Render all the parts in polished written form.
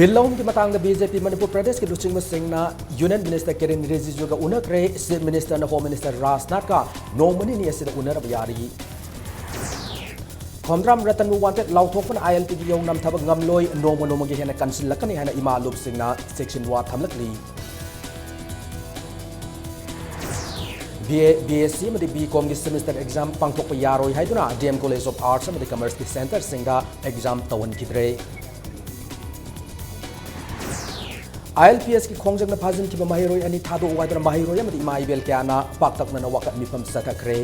Bilong ki matang BJP Manipur Pradesh ki luching masingna Union Minister Kiren Rijiju ga unakre State Minister na Home Minister Rasnath ka nomani ni asida unar bayari. Khomdram Ratan mu wanted lauthok pan ILP ki yong nam thabak ngamloi noma gi hena kansil lakani hana ima lup singna section wa thamlakli. BSc madi BCom ki semester exam pangthok pa yaroi haiduna DM College of Arts madi Commerce ki center singa exam tawan kidre. ILPS की खोंजंग न फाजन की माहिरोय अनि थादो whether माहिरोय मदि माइबेल क्याना पाक्तक न वकत मिफम सकखरे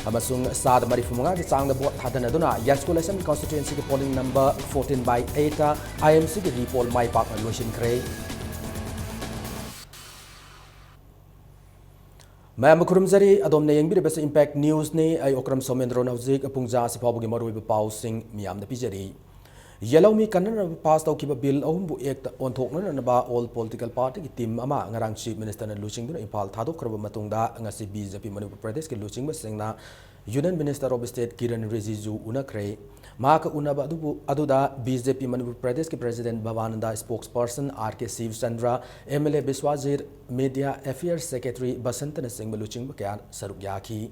अमसुंग साद मरिफुमंगा की चांग boat थादन अदुना यास्कुल assembly constituency के polling number 14/8 IMC की रिपोल माइ पाक लोशन खरे मैं मखुरुमजरी अदोम ने यंगबि बस इंपैक्ट न्यूज़ ने आई ओक्रम सोमेंद्रो नवजिक पुंगजा सिफाबुगी मरुइब पाउ सिंग मियाम the पिजरी Yellow me canon passed out keep a bill on act on Tokman about all political party team ama ngarang chief minister and luching to impal Tado Krabamatunda and a BJP Manipur Pradesh luching was saying na Union Minister of State Kiren Rijiju Unakre Mark Unabadu Aduda BJP Manipur Pradesh President Bhavananda spokesperson RK Siv Chandra MLA Biswajir Media Affairs Secretary Basantan Singh luching Bakan Sarugyaki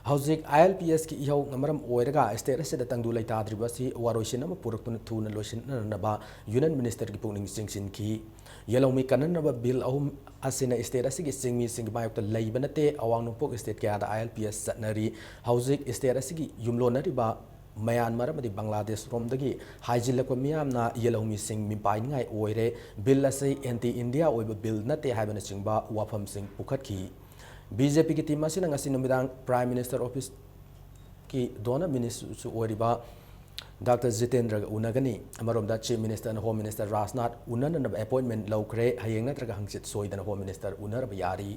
Houzik ILPS ki ihaw ngamaram oiraga state asida tangdu laita adribasi waroisin ama purakun thuna losin naba Union Minister ki pungning singsin ki yellow mi kanan naba bill ahum asina state asigi singmi singbayok ta leibanate awang nupok state kya da ILPS satnari Houzik state asigi yumlo nariba Myanmar madi Bangladesh romdagi hajilakwa miyamna yellow mi sing mi pai ngai oire bill asai anti India oiba bill nate habana singba wafam sing pukhat ki BJP की team असिना ngasi numidang Prime Minister Office की दोना minister ओरिबा Dr. Jitendra unagani amaromda Chief Minister and Home Minister Rasnath unan na appointment lawkre hayeng natraga hangsit soidana Home Minister unar bayari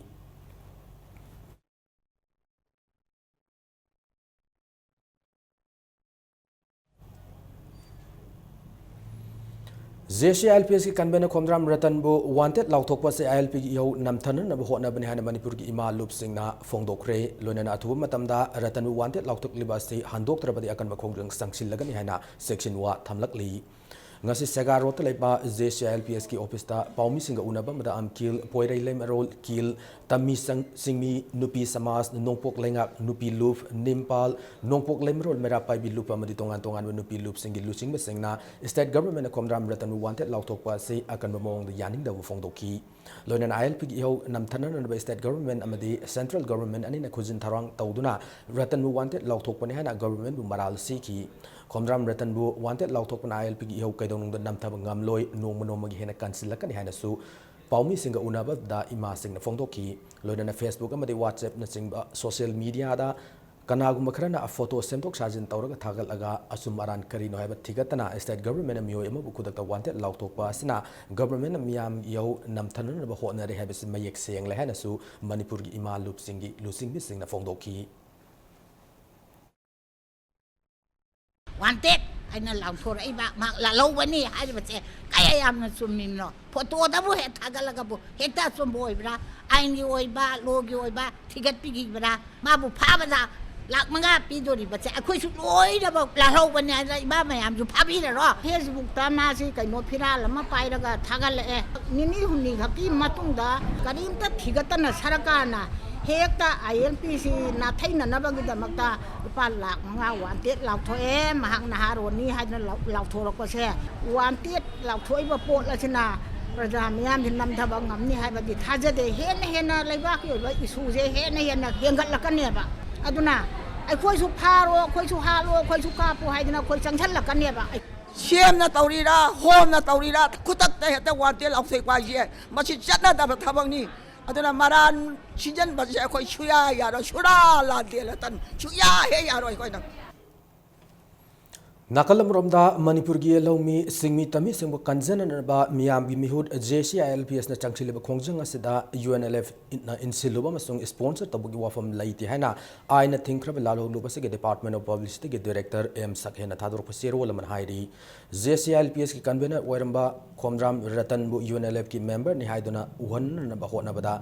JC ILPS की convener खोमद्राम रतन बु wanted लाउथोकपा से ILP की इहो नमथन न होना बने हाना मणिपुर की इमा लुप सिंगना फोंगदोखरे लोनना अथुब मतमदा रतन बु वांटेड लाउथोकलिबा से हांदोकत्रबदि अकन मखोंजंग संगसिलगनि हाना सेक्शन वा थमलकली ngasi segarot leiba JC ILPS की ऑफिस ता पाउमी सिंग उनबा मदा अमकिल पोइरै लेमरोल किल तमी सिंगमी नुपी समाज नोंपोक लेंगा नुपी लुप निम्पाल नोंपोक लेमरोल मेरा पाइबी लुप अमदि तोंगान तोंगान नुपी लुप सिंगी लुसिंग बसिंगना स्टेट गवर्नमेंट खोमराम रतन वांटेड लाउथोकपा से अकन मोंग यानिंग दबु फोंगदोकी लोनन ILP की इहो नमथनन नबे स्टेट गवर्नमेंट अमदि सेंट्रल गवर्नमेंट अनि न खुजिन थरंग तौदुना रतन वांटेड लाउथोकपने हाना गवर्नमेंट बु मराल सीकी खोमराम रतन बु वांटेड लाउथोकपन ILP की इहो कैदोनुंग नमथब ngamloi nongmonomogi hena kansilakani haina su paumi singa unaba da ima singna phongdoki loina Facebook amadi WhatsApp na singba social media da kanagum kharana a photo semtok sajin tawraga thagalaga asum aran kari no haiba thigatana state government miyo ema bukudakta wanted lautokpa asina government miyam yo namthanana ba hona re haibis mayek seng le haina su Manipur gi ima lup singi lusing bi singna phongdoki wanted aina laung thor ai ba ma la lo bani hai ba che kai ayam na sumim no photo da bu he thagalaga bu he ta sum boy bra ai ni oi ba lo gi oi ba thigat pi gi bra ma bu pha ba da lak manga pi do ri ba che akhoi su loi da ba la lo bani ai ba mayam ju pha bi da ro Facebook ta ma si kai no phira la ma pai da ga thagal e nini hunni khaki matung da karim ta thigat na saraka na hekta ILPC na thaina na bagi da makta pa lak nga wanted lauk thoe mahang na haron ni hai na lauk thor ko se wanted lauk thoi ba pot la china praja miyam hin nam thaba ngam ni hai ba di thaja de hen na leiba ki ba isu je hen na hengat la kan ne ba aduna ai khoi su pharo khoi su halo khoi su ka pu hai na khoi changchan la kan ne ba CM na taurira home na taurira kutak te heta wanted lauk thoi kwa je ma chi chat na da thabang ni aduna maran season ba je khoi chuya ya ro chura la de la tan chuya he ya ro khoi na Nakalam romda Manipur gi lawmi singmi tami singbo kanjana ba miyam gi mihud JC ILPS na changchile ba khongjang asida UNLF na insiluba masung sponsor tabugi wafam laiti haina aina thinkrab lalo luba se Department of Publicity ge director M Sakhena thador pasero laman hairi JC ILPS ki convener oiramba khomram ratan bu UNLF ki member ni haiduna uhan na ba hona bada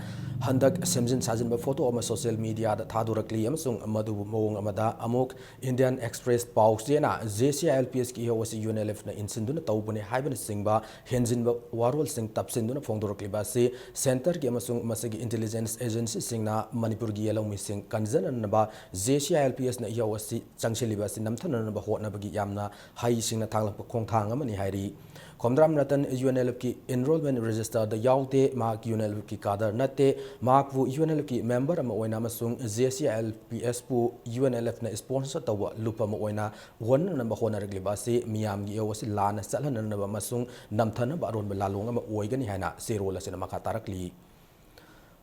handak semjin sajin ba photo ama social media da thadorakli amasung madu mawong amada amok Indian Express Paus jena JCILPS की इहो UNLF na insin duna taubune haibana singba henjinba warol sing tapsin duna phongdorokliba se center ki amasung masagi intelligence agency singna Manipur gi yellow missing kanjan naba JCILPS na iho changshiliba si namthana naba hotna bagi yamna hai singna thangla khongthang amani hairi Komdram Ratan UNLF ki enrollment register the yaute mark UNLF ki kadar nate mark vu UNLF ki member ama oina masung JCILPS pu UNLF na sponsor tawa lupa ma oina won na ba hona regliba se miyam gi awasi lana salhan na ba masung namthana ba ron ba lalong ama oigani haina serola sina makatarakli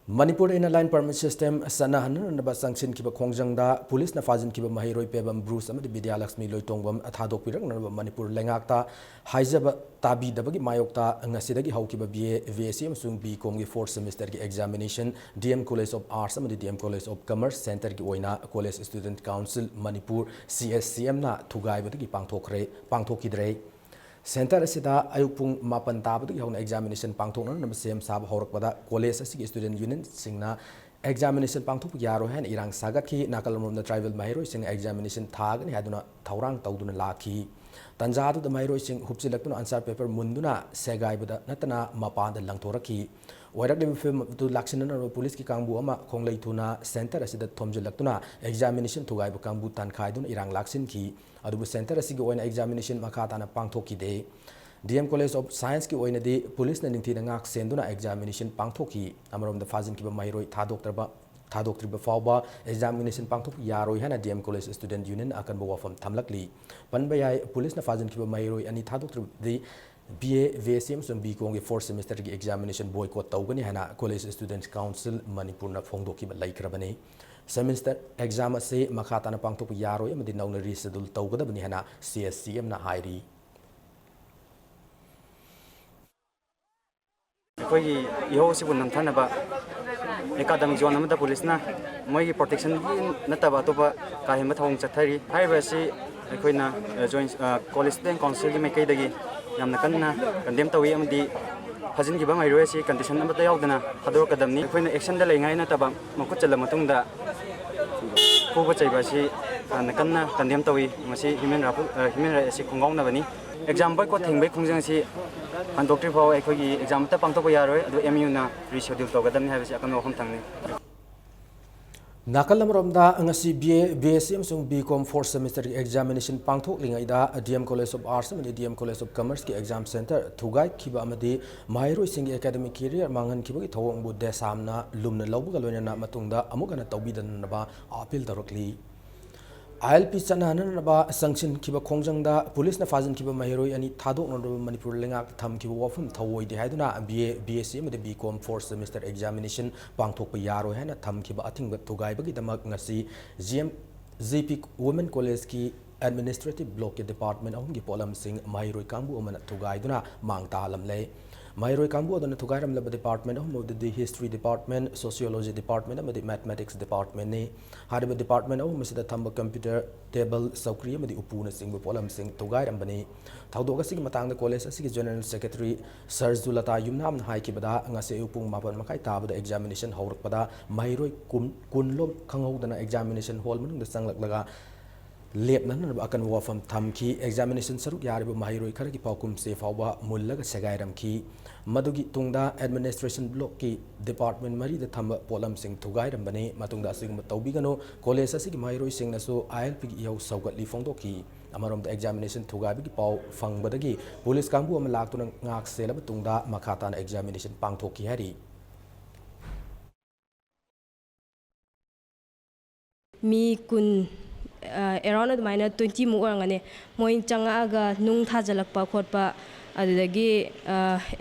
Manipur in a line permit system sanahan na ba sanction kiba khongjangda police na fajin kiba mahiroi pebam bruce amadi Vidya Lakshmi loitongwam athadok pirang na Manipur lengakta haijaba tabi dabagi mayokta ngasidagi haukiba BA VSC amsung BCom gi 4th semester gi examination DM College of Arts amadi DM College of Commerce Center gi oina College Student Council Manipur CSCM na thugai badagi pangthokidre Center asida ayupung mapan tabatu yauna examination pangthokna na sem sab horakpada college asigi student union singna examination pangthok yaro han irang sagat ki nakalamrom na tribal mahiro sing examination thagani haduna thaurang tawduna lakhi tanjadu da mahiro sing hupsilaktuna answer paper munduna segai bada natana mapan da langthorakhi Warak lim film tu laksana na police ki kangbu ama khonglei thuna center asida thomjilaktuna examination thugai bu kangbu tan khaidun irang laksin ki adubu center asigi oina examination makata na pangthoki de DM College of Science ki oina de police na ningthi na ngak senduna examination pangthoki amarom da fazin ki ba mairoi thadoktriba fawba examination pangthok yaroi hana DM College Student Union akan bo wafam thamlakli panbayai police na fazin ki ba mairoi ani thadoktrib de BA VSM sum BCom ge 4th semester ki examination boycott tawgani hana College Students Council Manipur na phongdoki ba laikrabani semester exam ase makata na pangthok yaroi amadi nauna reschedule tawgadabani hana CSCM na hairi koi iho sibu namthana ba academic zone amada police na moi gi protection nataba to ba kahima thong chathari haiba si aikoina joint college student council gi mekai dagi yamna kanna condemn tawi amdi fajin gi ba mai roi si condition amata yaudana hador kadamni aikoina action da lengai nataba makut chala matungda ko ba chaiba si kanna condemn tawi masi human rights si khongong na bani exam boy ko thingbai khongjang si doctor phao aikogi exam ta pangtok ba yaroi adu MU na reschedule tawgadamni haibasi akan wafam thangni Nakalamromda ngasi BA BSM sung BCom 4th semester examination pangthok lingaida DM College of Arts and DM College of Commerce ki exam center thugai khiba amadi mairoi sing academic career mangan khiba ki thawong bu desamna lumna lawbuga loina matungda amugana tawbidan ba appeal tarokli ILP chanana ba sanction kiba khongjangda police na fajin kiba mahiroi ani thadok no Manipur lengak tham kiba wafum thawoi de haiduna BA BSc amade BCom 4th semester examination pangthok pa yaro hana tham kiba athing thugai bagi damak ngasi GP Women College ki administrative block ke department ahum gi polam sing mahiroi kambu amana thugai duna mangta lamle Mairoi kambu adana thugairam laba department ahum the history department sociology department amadi mathematics department ne hariba department ahum masida thamba computer table saukri amadi upuna singbu polam sing thugairam bani thaudoga sigi matangda college asigi general secretary Sir Zulata Yumnam haiki bada ngase upung mapan makai tabada examination haurakpada mairoi kunlom khanghaudana examination hall manungda sanglak lep nan akan wafam thamki examination saruk yariba mahiroi khara ki paukum se fawba mullaga segairam ki madugi tungda administration block ki department mari da thamba polam sing thugairam bane matungda asigum tawbigano college asigi mahiroi sing naso ILP gi yau saugatli phongdoki amarom da examination thugabi ki pau fangbadagi police kambu am laktuna ngak selaba tungda makhata na examination pangthoki hari mi kun around admaina 20 mu orangane moi changaga nung thajalakpa khotpa adudagi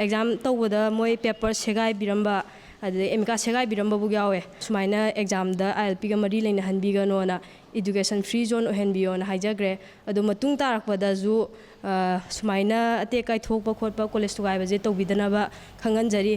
exam tawbada moi paper segai biramba adu emika segai biramba bu yawe sumaina exam da ILP ga mari leina hanbiga nona education free zone ohenbiyo na haijagre adu matung tarakpada ju sumaina ate kai thokpa khotpa college tugai baje tawbidana ba khangan jari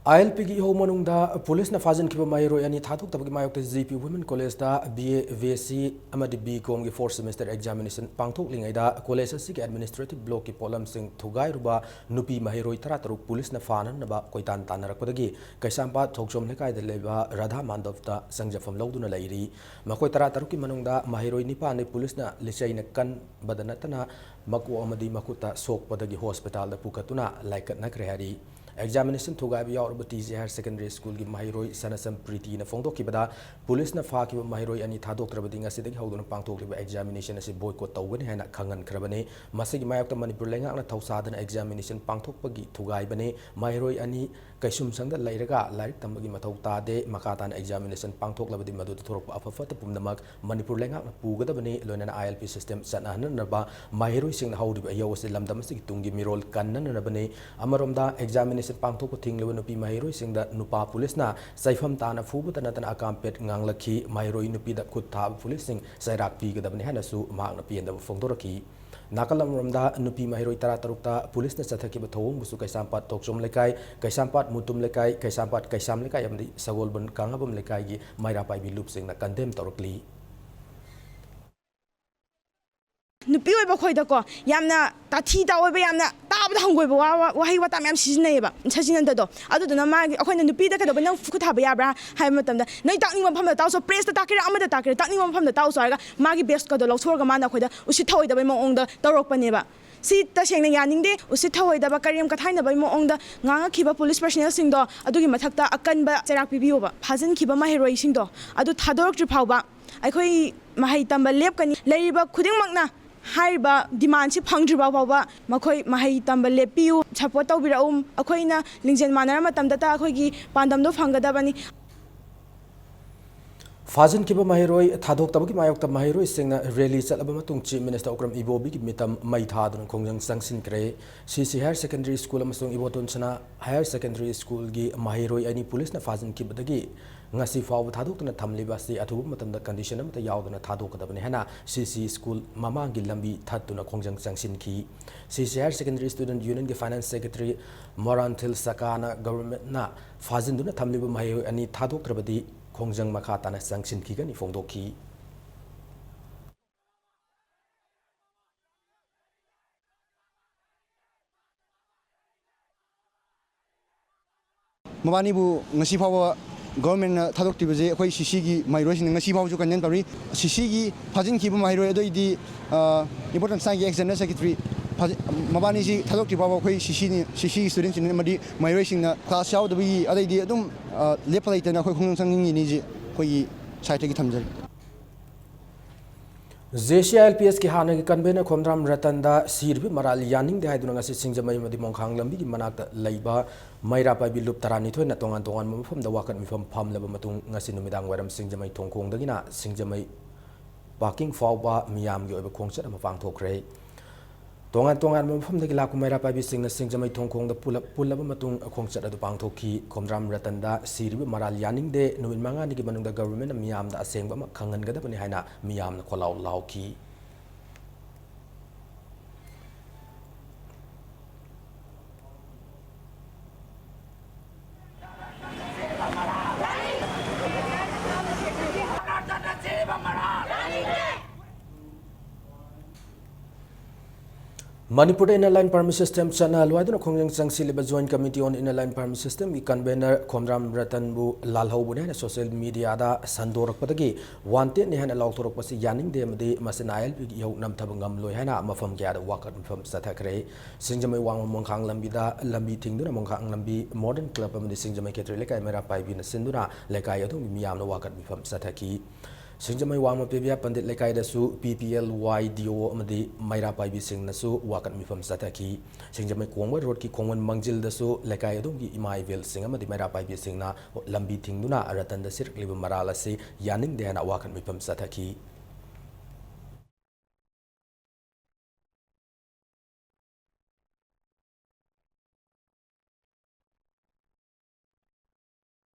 ILP की हो मनुंगदा police ना फाजन की Miro यानी थाथुक तब की मायक GP women college दा BA VSc अमदी B.Com की 4th semester examination पांगथोक लिंगाइदा कॉलेज असि की एडमिनिस्ट्रेटिव ब्लॉक की पोलम सिंह थुगाई रुबा नुपी माहिरोई तरा तरुक पुलिस ना फानन नबा कोइतान तानरकपदगी कैसांपा थोकचोम लेकाय द लेबा राधा मांडव ता संजफम लौदुना लैरी मकोय तरा तरुक की मनुंगदा माहिरोई निपाने पुलिस ना लिचैना कन बदनतना मकु अमदी मकुता सोकपदगी हॉस्पिटल दा पुकतुना लाइकत नखरे हरी एग्जामिनेशन थुगाइब यावरब TJ हायर सेकेंडरी स्कूल की माहिरोई सनसम प्रीति फोंदोकिबदा पुलिस ना फाकिब माहिरोई अनि थादोक्त्रबदि ngasiदगी हौदुना पांगथोक्लिबा एग्जामिनेशन असे बोयकॉट तौगनि हैना खंगन खरबने मसिगी मायक मणिपुर लेंगाकना थौसादना एग्जामिनेशन पांगथोकपगी थुगाइबने माहिरोई अनि कैसुम संग लैरगा लाइक तंबगी मथौ तादे मखातान एग्जामिनेशन पांगथोक्लबदि मदुद थोरक अफफत पुमनमक मणिपुर लेंगाकना पुगदबने लोनना ILP सिस्टम चनाहननबा माहिरोई सिंग हौरिबा यौसे लमदमसिगी तुंगी मिरोल कन्ननबने अमरोमदा एग्जामिनेशन पांगथोक थिंगलेब नुपी माहिरोई सिंगदा नुपा पुलिसना सैफम ताना फुबत नतन अकामपेट nganglakhi माहिरोई नुपीदा खुद था पुलिस सिंग सैराक पीगदबने हैनसु मागना पियंदब फोंदोरखी नाकलमरमदा नुपी माहिरोई तरा तरुकता पुलिस ने चथकिब थौंग बुसु कैसांपाट तोकचोम लेकाय कैसांपाट मुतुम लेकाय कैसांपाट कैसाम लेकाय अमदी सगोलबन कांगबम लेकाय की मायरा पाइबी लुप सिंगना कंडेम तौरकली नुपी ओइबा खोइदको यामना ताथी ताओइबा यामना ताबदा हंगोइबा वाही वाता मैम सिजनेबा सजिनन्ददो अदुदुना मागी अखोइना नुपीदा कदबा नंग फुखु थाबा याब्रा हाय मतमदा नै ताकनिंग मफमदा ताउसो प्रेसता ताकिरा अमदा ताकिरा ताकनिंग मफमदा ताउसो हायगा मागी बेस्ट कदो लौसोरगा माना खोइदा उसी थौइदबा मओंगदा तौरकपनेबा सी तसेंगना यानिंगदे उसी थौइदबा करियम कथाइनबा मओंगदा ngangakiba police personnel singdo adugi mathakta akanba cherak pibiyoba phajinkiba maheroi singdo adu thadorok phawba aikhoi mahai tamba lepkani leiba khudingmakna हाइबा डिमांड से फंगद्रिबा फावबा मखोय महै तंबा लेपियु सपोर्ट तौबिराउम अखोइना लिंजेन मानर मतमदता अखोइगी पांदमदो फंगदबनी फाजन की माहिरोई थादोक तबकी मायोक तब माहिरोई सिंगना रैली चलब मतुंग चीफ मिनिस्टर ओक्रम इबोबी की मितम मई थादुन खोंजंग संगसिन करे सीसी हायर सेकेंडरी स्कूल अमसुंग इबोतुन सना हायर सेकेंडरी स्कूल की माहिरोई अनि पुलिस ना फाजन की बदगी ngasi faw thaduk na thamliba si athu matam da condition am ta yauduna thaduk kadabne hena CC school mamang gi lambi thatuna khongjang changsin ki CC higher secondary student union ki finance secretary Moranthil Sakana government na fazin duna thamliba mai ani thaduk trabadi khongjang makha tana changsin ki gani phongdok ki mabani bu ngasi faw government thadok tibje khoi CC gi mairoi sing ngasi faw ju kanyan tari CC gi phajin ki bu mairoi adoi di important sang gi external secretary mabani si thadok ti faw khoi CC students ni madi mairoi sing na class yaw da bi adai di adum lepalai ta na khoi khung sang ni ni ji khoi site gi thamjal JCILPS की हाना की convener खोमद्राम रतनदा सिरबी moral Yaning they हाइदुना ngasi singjamai madi mongkhang lambi ki manakta leiba maira pai bi lup tarani thoi na tongan tongan mafam da wakat mifam pham laba matung ngasi numidang waram singjamai thongkhong dagina singjamai parking fawba miyam gi oiba khongchat ama pangthokre tongan tongan mafam da la ku maira pai bi singna singjamai thongkhong da pulaba matung khongchat adu pangthokhi khomdram ratanda sirbi maral yaning de numin manga ni ki manung da government miyam da asengba ma khangan gada bani haina miyam na kholau lauki Manipuri Inner Line Permit System chana luaiduna khongjang changsileba Joint Committee on Inner Line Permit System ki convener Khomram Ratan bu lalhau ne social media da sandorakpadagi wanted ne hana lautorokpasi yaning de made masenayal bi yau nam thabangam loi hana mafam kya da wakat mafam sathakre singjamai wang mongkhang lambi da lambi thingduna mongkhang lambi modern club amadi singjamai ketre lekai mera pai bi na sinduna lekai adum miyam na wakat mafam sathaki singjamai wang mapebia pandit lekai da su PPLYDO amadi maira pai bi sing na su wakat mifam sathaki singjamai kongwa road ki kongwan mangjil da su lekai adum gi imai vel sing amadi maira pai bi sing na lambi thingduna ratan da sirk liba marala se yaning de na wakat mifam sathaki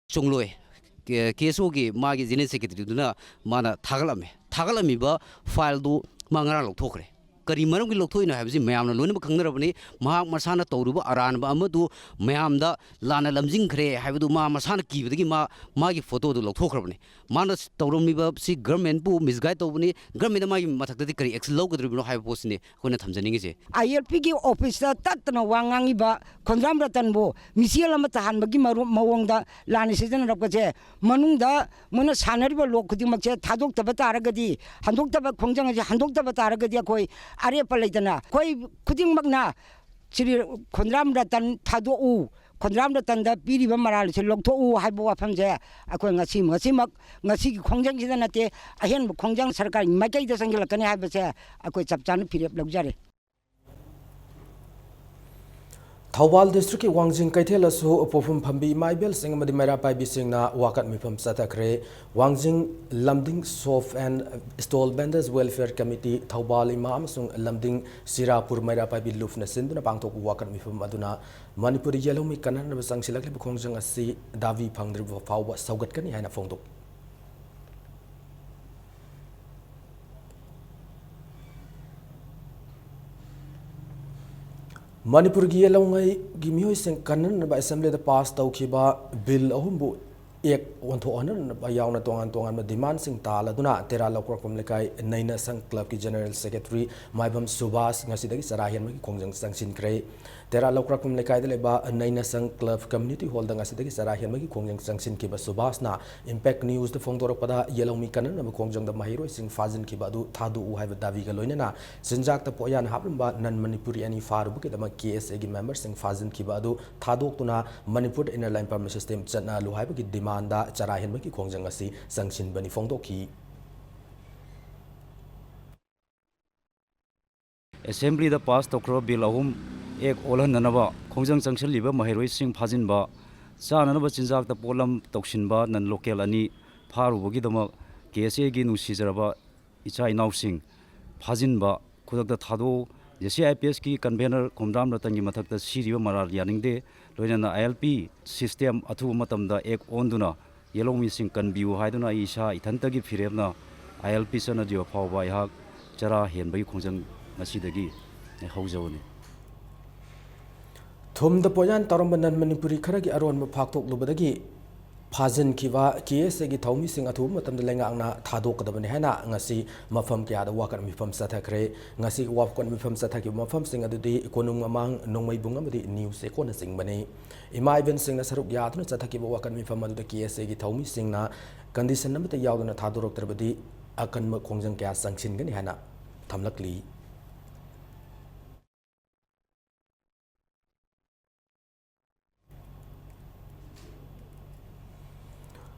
chungloi keso gi magi jine secretary duna mana thagalame thagalami ba file du mangara lok thokre ꯀꯔꯤ ꯃꯔꯝꯒꯤ ꯂꯧꯊꯣꯛꯏꯅꯣ ꯍꯥꯏꯕꯁꯤ ꯃꯌꯥꯝꯅ ꯂꯣꯏꯅꯃꯛ ꯈꯪꯅꯔꯕꯅꯤ ꯃꯍꯥꯛ ꯃꯁꯥꯅ ꯇꯧꯔꯨꯕ ꯑꯔꯥꯟꯕ ꯑꯃꯗꯨ ꯃꯌꯥꯝꯗ ꯂꯥꯟꯅ ꯂꯝꯖꯤꯡꯈ꯭ꯔꯦ ꯍꯥꯏꯕꯗꯨ ꯃꯁꯥꯅ ꯀꯤꯕꯗꯒꯤ ꯃꯥꯒꯤ ꯐꯣꯇꯣꯗꯨ ꯂꯧꯊꯣꯛꯈ꯭ꯔꯕꯅꯤ ꯃꯥꯅ ꯇꯧꯔꯝꯃꯤꯕꯁꯤ ꯒꯔꯃꯦꯟꯕꯨ ꯃꯤꯁꯒꯥꯏꯗ ꯇꯧꯕꯅꯤ ꯒꯔꯃꯦꯟꯅ ꯃꯥꯒꯤ ꯃꯊꯛꯇꯗꯤ ꯀꯔꯤ ꯑꯦꯛꯁꯟ ꯂꯧꯒꯗꯧꯔꯤꯕꯅꯣ ꯍꯥꯏꯕ ꯄꯣꯠꯁꯤꯅꯤ ꯑꯩꯈꯣꯏꯅ ꯊꯝꯖꯅꯤꯡꯉꯤꯁꯦ ILPꯒꯤ ꯑꯣꯐꯤꯁꯇ ꯇꯠꯇꯅ ꯋꯥ ꯉꯥꯡꯉꯤꯕ ꯈꯣꯟꯖꯥꯝ ꯔꯇꯟꯕꯨ ꯃꯤꯆꯦꯜ ꯑꯃ ꯇꯥꯍꯟꯕꯒꯤ ꯃꯑꯣꯡꯗ ꯂꯥꯟꯅ ꯁꯤꯖꯤꯟꯅꯔꯛꯄꯁꯦ ꯃꯅꯨꯡꯗ ꯃꯣꯏꯅ ꯁꯥꯟꯅꯔꯤꯕ ꯂꯣ ꯈꯨꯗꯤꯡꯃꯛꯁꯦ ꯊꯥꯗꯣꯛꯇꯕ ꯇꯥꯔꯒꯗꯤ ꯍꯟꯗꯣꯛꯇꯕ ꯈꯣꯡꯖꯪ ꯑꯁꯤ ꯍꯟꯗꯣꯛꯇꯕ ꯇꯥꯔꯒꯗꯤ ꯑꯩꯈꯣꯏ ꯑꯔꯦꯞꯄ ꯂꯩꯇꯅ ꯑꯩꯈꯣꯏ ꯈꯨꯗꯤꯡꯃꯛꯅ ꯁ꯭ꯔꯤ ꯈꯣꯟꯖꯥꯝ ꯔꯇꯟ ꯊꯥꯗꯣꯛꯎ ꯈꯣꯟꯖꯥꯝ ꯔꯇꯟꯗ ꯄꯤꯔꯤꯕ ꯃꯔꯥꯜꯁꯦ ꯂꯧꯊꯣꯛꯎ ꯍꯥꯏꯕ ꯋꯥꯐꯝꯁꯦ ꯑꯩꯈꯣꯏ ꯉꯁꯤꯒꯤ ꯈꯣꯡꯖꯪꯁꯤꯗ ꯅꯠꯇꯦ ꯑꯍꯦꯟꯕ ꯈꯣꯡꯖꯪ ꯁꯔꯀꯥꯔꯒꯤ ꯃꯥꯏꯀꯩꯗ ꯆꯪꯁꯤꯜꯂꯛꯀꯅꯤ ꯍꯥꯏꯕꯁꯦ ꯑꯩꯈꯣꯏ ꯆꯞ ꯆꯥꯅ ꯐꯤꯔꯦꯞ ꯂꯧꯖꯔꯦ ꯊꯧꯕꯥꯜ ꯗꯤꯁꯇ꯭ꯔꯤꯛꯀꯤ ꯋꯥꯡꯖꯤꯡ ꯀꯩꯊꯦꯜꯗꯁꯨ ꯄꯣꯠꯐꯝ ꯐꯝꯕꯤ ꯏꯃꯥꯏꯕꯦꯜꯁꯤꯡ ꯑꯃꯗꯤ ꯃꯩꯔꯥ ꯄꯥꯏꯕꯤꯁꯤꯡꯅ ꯋꯥꯀꯠ ꯃꯤꯐꯝ ꯆꯠꯊꯈ꯭ꯔꯦ Wangjing Lamding shop and stall vendors welfare committee Thoubal ꯏꯃꯥ ꯑꯃꯁꯨꯡ ꯂꯝꯗꯤꯡ ꯁꯤꯔꯥꯄꯨꯔ ꯃꯩꯔꯥ ꯄꯥꯏꯕꯤ ꯂꯨꯞꯅ ꯁꯤꯟꯗꯨꯅ ꯄꯥꯡꯊꯣꯛꯄ ꯋꯥꯀꯠ ꯃꯤꯐꯝ ꯑꯗꯨꯅ ꯃꯅꯤꯄꯨꯔꯤ ꯌꯦꯜꯍꯧꯃꯤ ꯀꯟꯅꯅꯕ ꯆꯪꯁꯤꯜꯂꯛꯂꯤꯕ ꯈꯣꯡꯖꯪ ꯑꯁꯤ ꯗꯥꯕꯤ ꯐꯪꯗ꯭ꯔꯤꯕ ꯐꯥꯎꯕ ꯁꯧꯒꯠꯀꯅꯤ ꯍꯥꯏꯅ ꯐꯣꯡꯗꯣꯛ ꯃꯅꯤꯄꯨꯔꯒꯤ ꯌꯦꯜꯍꯧꯉꯩꯒꯤ ꯃꯤꯑꯣꯏꯁꯤꯡ ꯀꯟꯅꯅꯕ ꯑꯦꯁꯦꯝꯕ꯭ꯂꯤꯗ ꯄꯥꯁ ꯇꯧꯈꯤꯕ ꯕꯤꯜ ꯑꯍꯨꯝꯕꯨ ꯑꯦꯛ ꯑꯣꯟꯊꯣꯛꯍꯟꯅꯕ ꯌꯥꯎꯅ ꯇꯣꯉꯥꯟꯕ ꯗꯤꯃꯥꯟꯁꯤꯡ ꯇꯥꯜꯂꯗꯨꯅ ꯇꯦꯔꯥ ꯂꯧꯀ꯭ꯔꯥꯛꯄꯝ ꯂꯩꯀꯥꯏ ꯅꯩꯅ ꯁꯪ ꯀ꯭ꯂꯕꯀꯤ ꯖꯦꯅꯔꯦꯜ ꯁꯦꯀ꯭ꯔꯦꯇꯔꯤ ꯃꯥꯏꯕꯝ ꯁꯨꯕꯥꯁ ꯉꯁꯤꯗꯒꯤ ꯆꯔꯥ ꯍꯦꯟꯕꯒꯤ ꯈꯣꯡꯖꯪ ꯆꯪꯁꯤꯟꯈ꯭ꯔꯦ ꯇꯦꯔꯥ ꯂꯧꯀ꯭ꯔꯥꯛꯄꯝ ꯂꯩꯀꯥꯏꯗ ꯂꯩꯕ ꯅꯩꯅ ꯁꯪ ꯀ꯭ꯂꯕ ꯀꯝꯃ꯭ꯌꯨꯅꯤꯇꯤ ꯍꯣꯜꯗ ꯉꯁꯤꯗꯒꯤ ꯆꯔꯥ ꯍꯦꯟꯕꯒꯤ ꯈꯣꯡꯖꯪ ꯆꯪꯁꯤꯟꯈꯤꯕ ꯁꯨꯕꯥꯁꯅ ꯏꯝꯄꯦꯛ ꯅ꯭ꯌꯨꯁꯇ ꯐꯣꯡꯗꯣꯔꯛꯄꯗ ꯌꯦꯜꯍꯧꯃꯤ ꯀꯟꯅꯅꯕ ꯈꯣꯡꯖꯪꯗ ꯃꯍꯩꯔꯣꯏꯁꯤꯡ ꯐꯥꯖꯤꯟꯈꯤꯕ ꯑꯗꯨ ꯊꯥꯗꯣꯛꯎ ꯍꯥꯏꯕ ꯗꯥꯕꯤꯒ ꯂꯣꯏꯅꯅ ꯆꯤꯟꯖꯥꯛꯇ ꯄꯣꯠꯌꯥꯟ ꯍꯥꯞꯂꯝꯕ ꯅꯟ ꯃꯅꯤꯄꯨꯔꯤ ꯑꯅꯤ ꯐꯥꯔꯨꯕꯒꯤꯗꯃꯛ KSAꯒꯤ ꯃꯦꯝꯕꯔꯁꯤꯡ ꯐꯥꯖꯤꯟꯈꯤꯕ ꯑꯗꯨ ꯊꯥꯗꯣꯛꯇꯨꯅ ꯃꯅꯤꯄꯨꯔꯗ ꯏꯅꯔ ꯂꯥꯏꯟ ꯄꯔꯃꯤꯠ ꯁꯤꯁꯇꯦꯝ ꯆꯠꯅꯍꯜꯂꯨ ꯍꯥꯏꯕꯒꯤ ꯗꯤꯃꯥꯟꯗ ꯆꯔꯥ ꯍꯦꯟꯕꯒꯤ ꯈꯣꯡꯖꯪ ꯑꯁꯤ ꯆꯪꯁꯤꯟꯕꯅꯤ ꯐꯣꯡꯗꯣꯛꯈꯤ ꯑꯦꯁꯦꯝꯕ꯭ꯂꯤꯗ ꯄꯥꯁ ꯇꯧꯈ꯭ꯔꯕ ꯕꯤꯜ ꯑꯍꯨꯝ ꯑꯦꯛ ꯑꯣꯜꯍꯟꯅꯅꯕ ꯈꯣꯡꯖꯪ ꯆꯪꯁꯤꯜꯂꯤꯕ ꯃꯍꯩꯔꯣꯏꯁꯤꯡ ꯐꯥꯖꯤꯟꯕ ꯆꯥꯅꯅꯕ ꯆꯤꯟꯖꯥꯛꯇ ꯄꯣꯠꯂꯝ ꯇꯧꯁꯤꯟꯕ ꯅꯟ ꯂꯣꯀꯦꯜ ꯑꯅꯤ ꯐꯥꯔꯨꯕꯒꯤꯗꯃꯛ KSAꯒꯤ ꯅꯨꯡꯁꯤꯖꯔꯕ ꯏꯆꯥ ꯏꯅꯥꯎꯁꯤꯡ ꯐꯥꯖꯤꯟꯕ ꯈꯨꯗꯛꯇ ꯊꯥꯗꯣꯛꯎ JCIPSꯀꯤ ꯀꯟꯚꯦꯅꯔ ꯈꯣꯝꯗꯥꯝ ꯔꯇꯟꯒꯤ ꯃꯊꯛꯇ ꯁꯤꯔꯤꯕ ꯃꯔꯥꯜ ꯌꯥꯅꯤꯡꯗꯦ ꯂꯣꯏꯅꯅ ILP ꯁꯤꯁꯇꯦꯝ ꯑꯊꯨꯕ ꯃꯇꯝꯗ ꯑꯦꯛ ꯑꯣꯟꯗꯨꯅ ꯌꯦꯜꯍꯧꯃꯤꯁꯤꯡ ꯀꯟꯕꯤꯌꯨ ꯍꯥꯏꯗꯨꯅ ꯑꯩ ꯏꯁꯥ ꯏꯊꯟꯇꯒꯤ ꯐꯤꯔꯦꯞꯅ ILP ꯆꯠꯅꯗ꯭ꯔꯤꯕ ꯐꯥꯎꯕ ꯑꯩꯍꯥꯛ ꯆꯔꯥ ꯍꯦꯟꯕꯒꯤ ꯈꯣꯡꯖꯪ ꯉꯁꯤꯗꯒꯤ ꯍꯧꯖꯕꯅꯤ ꯊꯨꯝꯗ ꯄꯣꯠꯌꯥꯟ ꯇꯧꯔꯝꯕ ꯅꯟ ꯃꯅꯤꯄꯨꯔꯤ ꯈꯔꯒꯤ ꯑꯔꯣꯟꯕ ꯐꯥꯛꯇꯣꯛꯂꯨꯕꯗꯒꯤ ꯐꯥꯖꯤꯟꯈꯤꯕ KSAꯒꯤ ꯊꯧꯃꯤꯁꯤꯡ ꯑꯊꯨꯕ ꯃꯇꯝꯗ ꯂꯩꯉꯥꯛꯅ ꯊꯥꯗꯣꯛꯀꯗꯕꯅꯤ ꯍꯥꯏꯅ ꯉꯁꯤ ꯃꯐꯝ ꯀꯌꯥꯗ ꯋꯥꯀꯠ ꯃꯤꯐꯝ ꯆꯠꯊꯈ꯭ꯔꯦ ꯉꯁꯤ ꯋꯥꯀꯠ ꯃꯤꯐꯝ ꯆꯠꯊꯈꯤꯕ ꯃꯐꯝꯁꯤꯡ ꯑꯗꯨꯗꯤ ꯀꯣꯅꯨꯡ ꯃꯃꯥꯡ ꯅꯣꯡꯃꯩꯕꯨꯡ ꯑꯃꯗꯤ ꯅ꯭ꯌꯨꯁ ꯑꯦꯀꯣꯅꯆꯤꯡꯕꯅꯤ ꯏꯃꯥ ꯏꯕꯦꯟꯁꯤꯡꯅ ꯁꯔꯨꯛ ꯌꯥꯗꯨꯅ ꯆꯠꯊꯈꯤꯕ ꯋꯥꯀꯠ ꯃꯤꯐꯝ ꯑꯗꯨꯗ KSAꯒꯤ ꯊꯧꯃꯤꯁꯤꯡꯅ ꯀꯟꯗꯤꯁꯟ ꯑꯃꯠꯇ ꯌꯥꯎꯗꯅ ꯊꯥꯗꯣꯔꯛꯇ꯭ꯔꯕꯗꯤ ꯑꯀꯟꯕ ꯈꯣꯡꯖꯪ ꯀꯌꯥ ꯆꯪꯁꯤꯟꯒꯅꯤ ꯍꯥꯏꯅ ꯊꯝꯂꯛꯂꯤ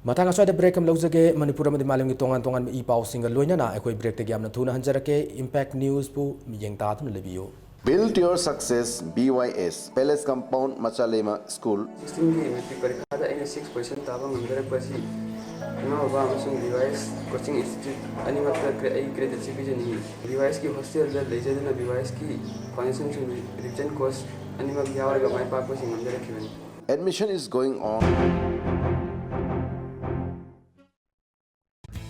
ꯃꯊꯪ ꯑꯁ꯭ꯋꯥꯏꯗ ꯕ꯭ꯔꯦꯛ ꯑꯃ ꯂꯧꯖꯒꯦ ꯃꯅꯤꯄꯨꯔ ꯑꯃꯗꯤ ꯃꯥꯂꯦꯝꯒꯤ ꯇꯣꯉꯥꯟ ꯇꯣꯉꯥꯟꯕ ꯏ ꯄꯥꯎꯁꯤꯡꯒ ꯂꯣꯏꯅꯅ ꯑꯩꯈꯣꯏ ꯕ꯭ꯔꯦꯛꯇꯒꯤ ꯌꯥꯝꯅ ꯊꯨꯅ ꯍꯟꯖꯔꯛꯀꯦ ꯏꯝꯄꯦꯛ ꯅ꯭ꯌꯨꯁꯄꯨ ꯃꯤꯠꯌꯦꯡ ꯇꯥꯗꯨꯅ ꯂꯩꯕꯤꯌꯨ Build your success BYS Palace Compound Machalema School 16ꯒꯤ ꯃꯦꯇ꯭ꯔꯤꯛ ꯄꯔꯤꯈꯥꯗ ꯑꯩꯅ 6% ꯇꯥꯕ ꯉꯝꯖꯔꯛꯄꯁꯤ ꯏꯃꯥ ꯕꯕꯥ ꯑꯃꯁꯨꯡ BYS ꯀꯣꯆꯤꯡ ꯏꯟꯁꯇꯤꯇ꯭ꯌꯨꯠ ꯑꯅꯤꯃꯛꯇ ꯑꯩ ꯀ꯭ꯔꯦꯗꯤꯠꯁꯤ ꯄꯤꯖꯅꯤꯡꯏ BYSꯀꯤ ꯍꯣꯁꯇꯦꯜꯗ ꯂꯩꯖꯗꯨꯅ BYSꯀꯤ ꯐꯥꯎꯟꯗꯦꯁꯟꯁꯤꯡ ꯔꯤꯚꯤꯖꯟ ꯀꯣꯔꯁ ꯑꯅꯤꯃꯛ ꯌꯥꯎꯔꯒ ꯃꯥꯏ ꯄꯥꯛꯄꯁꯤ ꯉꯝꯖꯔꯛꯈꯤꯕꯅꯤ Admission is going on.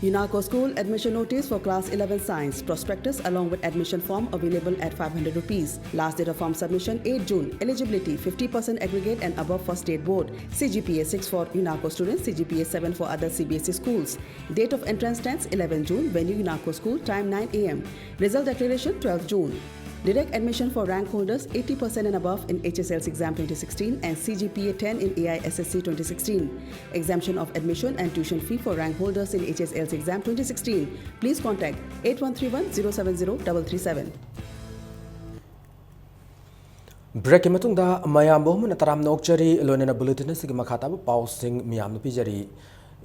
UNACO School admission notice for class 11 science prospectus along with admission form available at 500 rupees. Last date of form submission 8 June. Eligibility 50% aggregate and above for state board. CGPA 6 for UNACO students, CGPA 7 for other CBSE schools. Date of entrance 10th 11 June. Venue UNACO School, time 9 AM. Result declaration 12 June. Direct admission for rank holders 80% and above in HSL's exam 2016 and CGPA 10 in AISSC 2016. Exemption of admission and tuition fee for rank holders in HSL's exam 2016. Please contact 8131-070-337. Break की मतुंगदा मयाम बहुमन तराम नोकचरी लोनेना bulletin सिगी मखाताब पाउसिंग मियाम पिजरी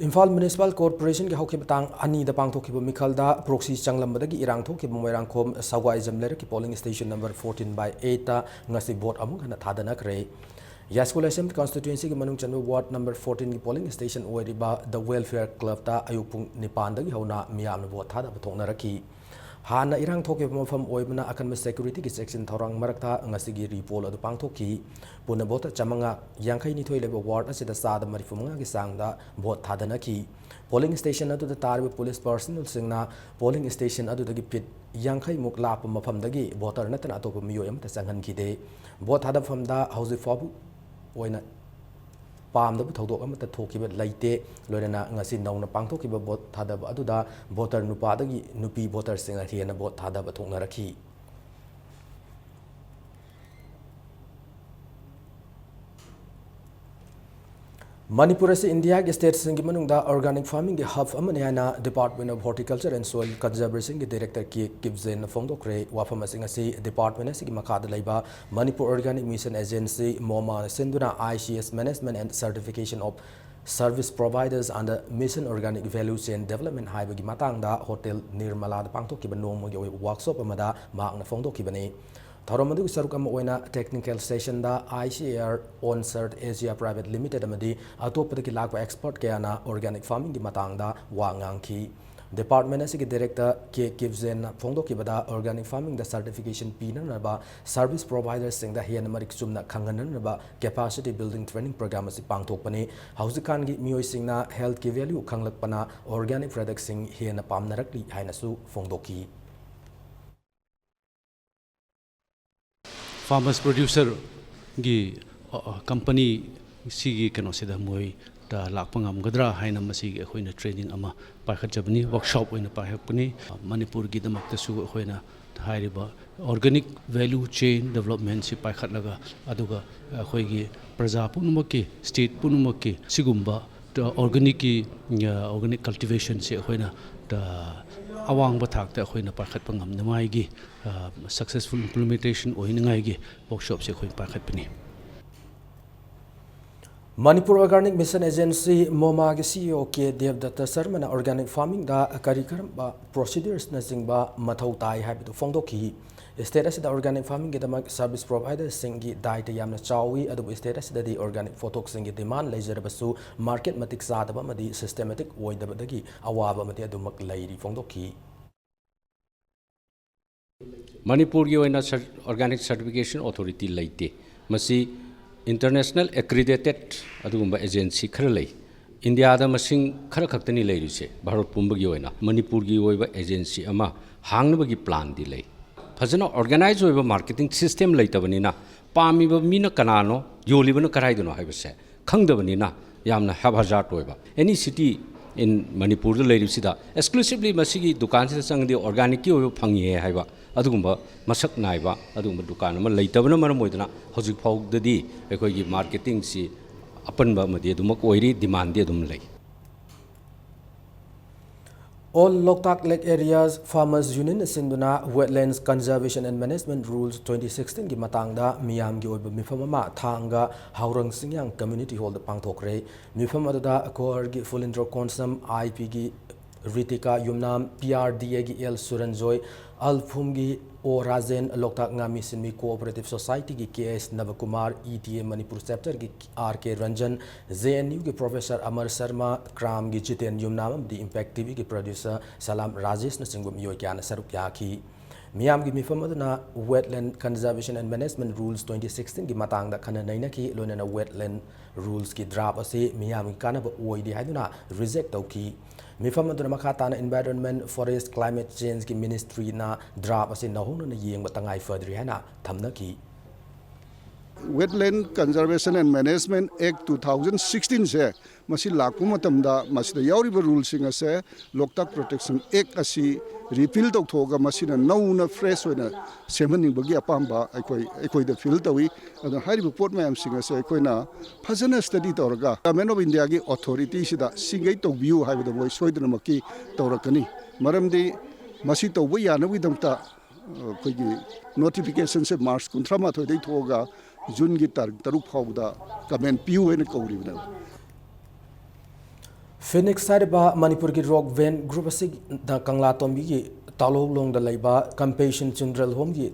Imphal municipal corporation के हौके बतांग अनी the पांगथोखिबो मिखलदा proxy चंगलंबदगी इरांग थोखिबो मोइरांगखोम सगवाई जमलेर की polling station number 14/8 ता ngasi vote amung hana thadanakhre Yaiskul assembly constituency के मनुंग चंबो ward number 14 की polling station ओरिबा द वेलफेयर क्लब ता अयुपुंग निपान दगी हौना मियाम वोट थादा बथोंगना रखी ꯍꯥꯟꯅ ꯏꯔꯥꯡ ꯊꯣꯛꯈꯤꯕ ꯃꯐꯝ ꯑꯣꯏꯕꯅ ꯑꯀꯟꯕ ꯁꯦꯀ꯭ꯌꯨꯔꯤꯇꯤꯒꯤ ꯆꯦꯛꯁꯤꯟ ꯊꯧꯔꯥꯡ ꯃꯔꯛꯇ ꯉꯁꯤꯒꯤ ꯔꯤꯄꯣꯜ ꯑꯗꯨ ꯄꯥꯡꯊꯣꯛꯈꯤ ꯄꯨꯟꯅ ꯚꯣꯇꯔ 552 ꯂꯩꯕ ꯋꯥꯔꯗ ꯑꯁꯤꯗ ꯆꯥꯗ 35ꯒꯤ ꯆꯥꯡꯗ ꯚꯣꯠ ꯊꯥꯗꯅꯈꯤ ꯄꯣꯂꯤꯡ ꯁ꯭ꯇꯦꯁꯟ ꯑꯗꯨꯗ ꯇꯥꯔꯤꯕ ꯄꯨꯂꯤꯁ ꯄꯔꯁꯅꯦꯜꯁꯤꯡꯅ ꯄꯣꯂꯤꯡ ꯁ꯭ꯇꯦꯁꯟ ꯑꯗꯨꯗꯒꯤ ꯐꯤꯠ 50ꯃꯨꯛ ꯂꯥꯞꯄ ꯃꯐꯝꯗꯒꯤ ꯚꯣꯇꯔ ꯅꯠꯇꯅ ꯑꯇꯣꯞꯄ ꯃꯤꯑꯣꯏ ꯑꯃꯠꯇ ꯆꯪꯍꯟꯈꯤꯗꯦ ꯚꯣꯠ ꯊꯥꯗꯐꯝꯗ ꯍꯧꯖꯤꯛ ꯐꯥꯎꯕ ꯑꯣꯏꯅ ꯄꯥꯝꯗꯕ ꯊꯧꯗꯣꯛ ꯑꯃꯠꯇ ꯊꯣꯛꯈꯤꯕ ꯂꯩꯇꯦ ꯂꯣꯏꯅꯅ ꯉꯁꯤ ꯅꯧꯅ ꯄꯥꯡꯊꯣꯛꯈꯤꯕ ꯚꯣꯠ ꯊꯥꯗꯕ ꯑꯗꯨꯗ ꯚꯣꯇꯔ ꯅꯨꯄꯥꯗꯒꯤ ꯅꯨꯄꯤ ꯚꯣꯇꯔꯁꯤꯡꯅ ꯍꯦꯟꯅ ꯚꯣꯠ ꯊꯥꯗꯕ ꯊꯣꯛꯅꯔꯛꯈꯤ Manipur is India state singi manungda organic farming hub amani haina Department of Horticulture and Soil Conservation director K Kibzen Fongdokre wafam asingasi department asigi makada laiba Manipur Organic Mission Agency MOMA senduna ICS Management and Certification of Service Providers under Mission Organic Value Chain Development haibagi matangda Hotel Nirmala da pangtokkiba nongmagi workshop amada maakna fongdokkibani Tharamadu Sarukam Oina Technical Station da ICAR OnCert Asia Private Limited Amadi Atopaki Lakwa Expert Kiana Organic Farming di Matangda Wangangki Department Asiki Director K Kivzen Fongdokibada Organic Farming the Certification Pina Naba Service Providers Sing the Hian Marik Sumna Kanganan Naba Capacity Building Training Program Asi Pangtokpani Hausikangi Mio Singna Health Ki Value Kanglakpana Organic Product Sing Hian Pamnarakli Hainasu Fongdoki Farmers producer gi company sigi kano sida moi da lakpangam gadra haina masigi khoina training ama paikhatjabni workshop oina paihakpani Manipur gi damakta su khoina hairiba organic value chain development si paikhatlaga aduga khoigi praja punumaki state punumaki sigumba organic cultivation si khoina da awang bathak ta khoina pakhat pangam namai gi successful implementation oinangai gi workshop se khoin pakhat pani Manipur Organic Mission Agency MOMA gi CEO K Devdatta Sarmana organic farming da karikaram procedures na singba mathau tai haibidu fongdokhi state asida organic farming gi damak service providers singi daita yamna chawi adu state asida di organic photos singi demand leisurabasu market matik sadaba madi systematic oidabadagi awaba madi adumak lairi fongdokhi Manipur gi oina organic certification authority laite masi international accredited adugumba agency khara lei India da masing khara khaktani leirise Bharat pumbagi oina Manipur gi oiba agency ama hangnabagi plan di lei fazana organize oiba marketing system leitabani na pami ba mina kanano yolibana karaidono haibase khangdabani na yamna haphazard oiba any city in Manipur da leirisida exclusively masigi dukan sida sangdi organic ki oiba phangi haiba adugumba masak naiba adugumba dukan ama leitabana maram oidana hojik faudadi ekoi gi marketing si apanba madi adumak oiri demand di adum lei All Loktak Lake Areas Farmers Union Sinduna Wetlands Conservation and Management Rules 2016 gi matangda miyam gi oiba mifam ama thanga haurang singyang community hall da pangthokre mifam adada Kohar gi Fulindro Konsam IP gi Ritika Yumnam PRDA gi El Suranjoy Alphum gi O Razen Loktak Ngami Sinmi Cooperative Society gi KS Navakumar ETA Manipur Chapter gi RK Ranjan ZNU gi Professor Amar Sharma Kram gi Jiten Yumnam di Impact TV gi producer Salam Rajesh na singum yoy kya na saruk yaki Miyam gi mifam aduna Wetland Conservation and Management Rules 2016 gi matang da khana naina ki loina wetland rules ki draft ase miyam gi kana ba oidi haiduna reject tauki Mifam aduna makhatana Environment Forest Climate Change ki Ministry na draft ase nahung na yengba tangai further hana thamna ki Wetland Conservation and Management Act 2016 se masi lakpu matamda masida yauriba rules singa se Loktak Protection Act asi repeal tok thoga masina nauna fresh oina semani bagi apamba ekoi da fill tawi adu hariba port mayam singa se ekoina phajana study torga Government of India gi authority sida singai to view haiba boy soidna maki torakani maramdi masi to bo yana widamta koigi notification se March 13 dei thoga June gi taruk phawda comment piu ena kauribna Phoenix Sariba Manipur ki Rock Van Group asig da Kangla Tombi gi Talolong da Laiba Compassion Children Home gi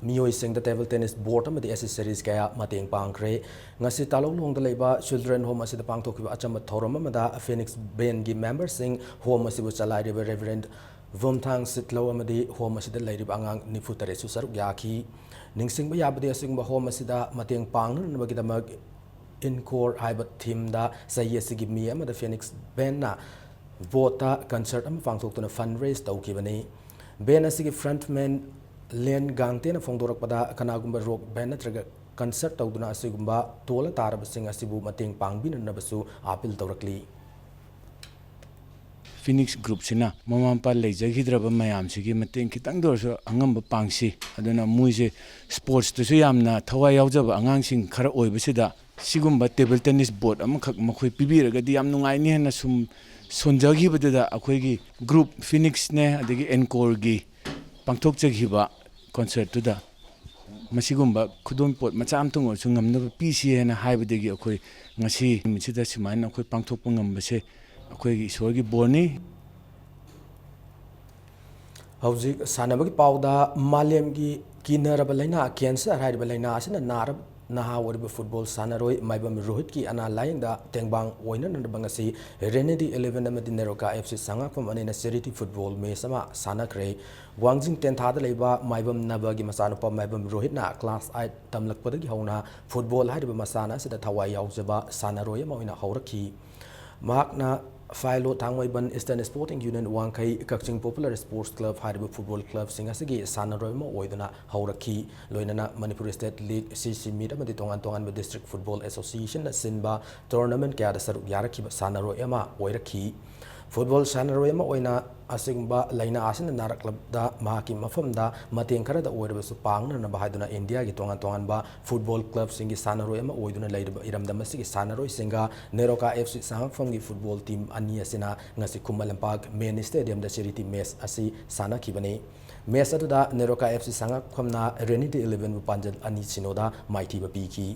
Miyoi Sing the Table Tennis Board amadi accessories kaya mateng pangkre ngasi Talolong da Laiba Children Home asida pangtokkiba achamba thoram amada Phoenix Ben gi members sing home asibu chalai Reverend Vomthang sitlo amadi home asida lairib angang nifu taresu saruk yaki ningsing ba yabadi asing ba home asida mateng pangna nabagidamag encore haiba team da sayesigi mi amada Phoenix band na vota concert am pangthoktuna fundraise tawkibani band asigi frontman len gangte na phongdorak pada kanagumba rock band natraga concert tawduna asigumba tola tarabasing asibu mateng pangbina nabasu apil tawrakli Phoenix Group sina mama pa lejagidraba mayam sigi mateng kitang dorso angamba pangsi aduna muise sports to yamna thawai yaujaba angangsing khara oibasida sigumba table tennis board amakhak makhoi pibiragadi yam nungai ni hena sum sonjagibada akhoigi group Phoenix ne adagi encore gi pangthok chaghiba concert to da masigumba khudom pot macham tung orchu ngamna pc hena haibadagi akhoi ngasi misida simaina akhoi pangthok pangambase अखोई ईश्वर की बोर्नी हौजिक सानबगी पाउदा मालेम की किनरब लैना cancer हाइरब लैना असिना नारब नहा वरिब football सानरोय Maibam Rohit की अना लायंगदा तेंगबांग ओइना नबंगसी रेनेडी 11 अमदि नेरोका एफसी संगाफम अनेना सेरिटी फुटबॉल मैच अमा सानख्रे वांगजिंग 10 थादा लेबा माइबम नबगी मसानुपा माइबम रोहित ना क्लास 8 तमलकपदगी हौना फुटबॉल हाइरब मसाना सिदा थवाई याउजबा सानरोय मोइना हौरखी महाकना फाइलो थांगमैबन eastern sporting union Wangkhei Kakching popular sports club हाइब फुटबॉल क्लब सिंगसगी सानरोयम ओइदना हौरखी लोइनना मणिपुर स्टेट लीग सीसी मीट अमदि तोंगान तोंगान डिस्ट्रिक्ट फुटबॉल एसोसिएशन सिनबा टूर्नामेंट क्या सरुक यारखिबा सानरोयम ओइरखी फुटबॉल सानरोयम ओइना असिगबा लाइना आसिन नारकलबदा माकी मफमदा मतें खरदा ओइरबसु पांगना नबाहादुना इंडिया की तोंगान तोंगान बा फुटबॉल क्लब सिंगी सानरोयम ओइदुना लाइरबा इरमदमसिगी सानरोय सिंगा नेरोका एफसी सांगफम की फुटबॉल टीम अनि असिना ngasi कुमलंपाक मेन स्टेडियम दा सेरिटी मैच असि सानाखिबने मैच अदुदा नेरोका एफसी सांगफमना रेनिटी 11 पांजल अनि सिनोदा माइथीबा पीकी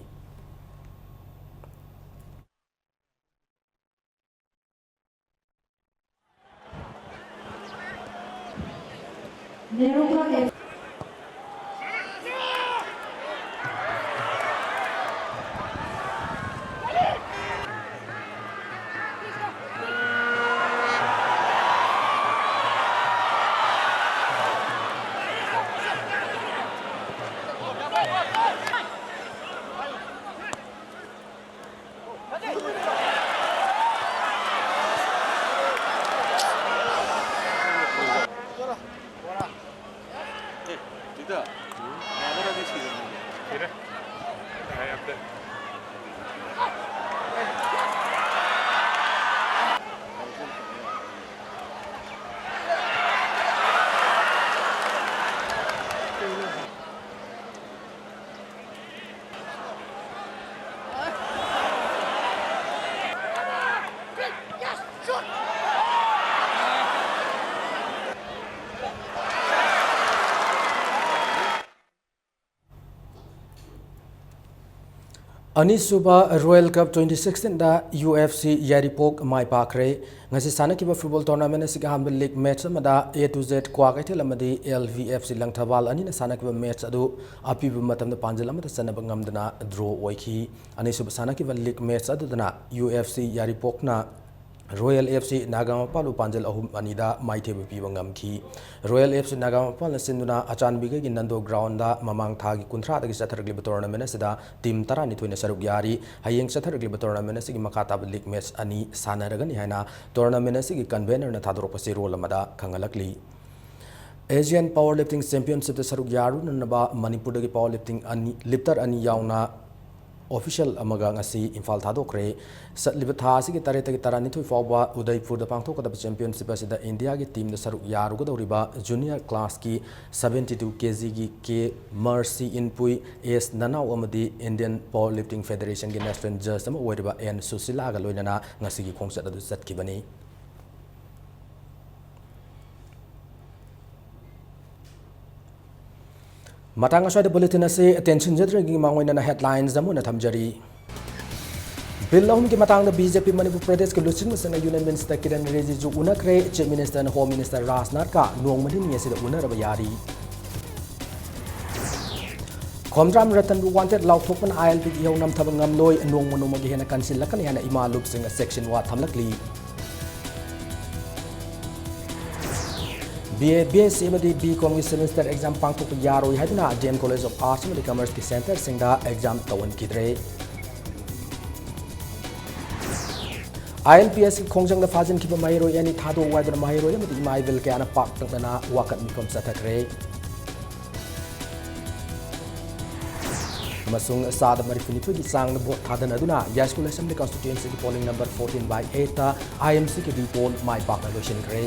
अनिसुबा रॉयल कप 2016 दा UFC यारिपोक माई पाखरे ngasi sanakhiba football tournament asika hamba league match amada A to Z kwa kaithel amadi LVFC langthawal ani na sanakhiba match adu apibu matamda panjal amada sanaba ngamdana draw oikhi anisuba sanakhiba league match adudana UFC yaripok na Royal FC Nagamapal Panjal Ahum Anida Maite Pibangamki Royal FC Nagamapal Sinduna Achanbiga in Nando Ground Mamang Tagi Kuntra the Saturday tournament Sida Team Tarani Twin Sarugyari Haying Saturday tournament Sigi Makata League match Ani Sanaragani Hana tournament Sigi convener Natadropasi Rolamada Kangalakli Asian Powerlifting Championship the Sarugyaru Naba Manipur Powerlifting Ani Lifter Ani Yauna official amaga ngasi imphal thadokre satliba tha asigi tareta ki tarani thui fawba udaipur da pangthok da championship asida india ki team da saruk yaruga doriba junior class ki 72 kg ki k mercy inpui s nanau amadi indian powerlifting federation ki national judge ama oiriba n susila ga loinana ngasi ki khongsat adu satkibani matang aswai bulletin ase attention jadregi mangoina headlines zamuna thamjari bill lahum ki matang da BJP Manipur Pradesh ke lusin masana union minister Kiran Rijiju unakre chief minister and home minister Rajnath ka nongmani ni asida unaraba yari khomdram ratan wanted lauthokpan ILP ki honam thabangam loi nongmonoma gi hena kansil lakan hena ima loop sing section wa thamlakli BA BSc amadi BCom gi semester exam pangthok yaroi haiduna DM College of Arts and Commerce ki center singda exam tawan kidre ILPS ki khongjang da fajin ki mahiroi ani thado waiduna mahiroi amadi maivel ke ana pak tangna wakat mikom sathakre Masung Sada Marifunitu di sang bot thadan aduna Yaskul Assembly Constituency polling number 14/8 ta IMC ki dipol mai pak na lotion kre